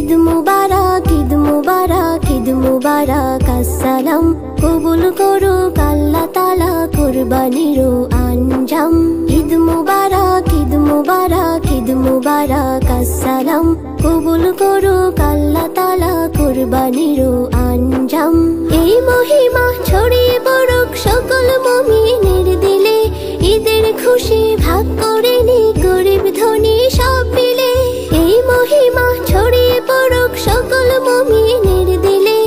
ঈদ মুবারক, ঈদ মুবারক, ঈদ মুবারক আসসালাম। কবুল করুক আল্লাহ তাআলা কুরবানির আঞ্জাম। ঈদ মুবারক, ঈদ মুবারক, ঈদ মুবারক আসসালাম। কবুল করুক আল্লাহ তাআলা কুরবানির আঞ্জাম। এই মহিমা ছড়িয়ে পড়ুক সকল মুমিনের দিলে, ঈদের খুশি ভাগ করে নি গরিব ধনী সব মিলে। এই মহিমা ছড়িয়ে পড়ুক সকল মুমিনের দিলে,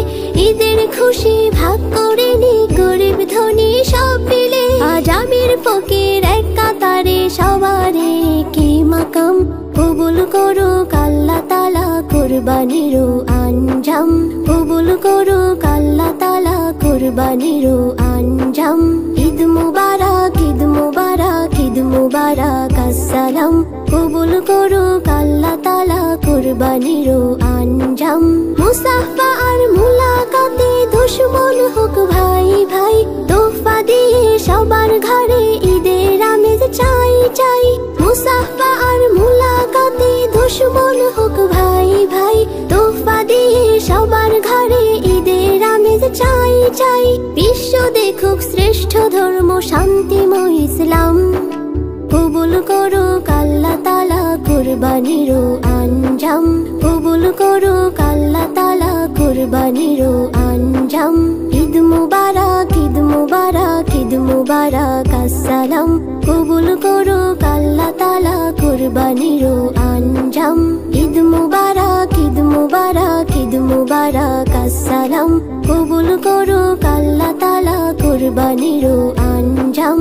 ঈদের খুশি ভাগ করে নি গরিব ধনী সব মিলে। আজ আমির ফকির এক কাতারে সবারে কি মাকাম। কবুল করুক আল্লাহ তাআলা কুরবানির আঞ্জাম। কবুল করুক আল্লাহ তাআলা কুরবানির আঞ্জাম। ঈদ মুবারক, ঈদ মুবারক, ঈদ মুবারক আসসালাম। কবুল করুক আল্লাহ তাআলা কুরবানির আঞ্জাম। মুসাফা আর মুলাকাতে দুশমন হোক ভাই ভাই, তোহফা দিয়ে সবার ঘরে ঈদের আমেজ চাই চাই। মুসাফা আর মুলাকাতে দুশমন হোক ভাই ভাই, তোহফা দিয়ে সবার ঘরে ঈদের আমেজ চাই চাই। বিশ্ব দেখুক শ্রেষ্ঠ ধর্ম শান্তিময় ইসলাম। কবুল করুক আল্লাহ তাআলা কুরবানির আঞ্জাম। কবুল করুক আল্লাহ তাআলা কুরবানির আঞ্জাম। ঈদ মুবারক, ঈদ মুবারক, ঈদ মুবারক আসসালাম। কবুল করুক আল্লাহ তাআলা কুরবানির আঞ্জাম। ঈদ মুবারক, ঈদ মুবারক, ঈদ মুবারক আসসালাম। কবুল করুক আল্লাহ তাআলা কুরবানির আঞ্জাম।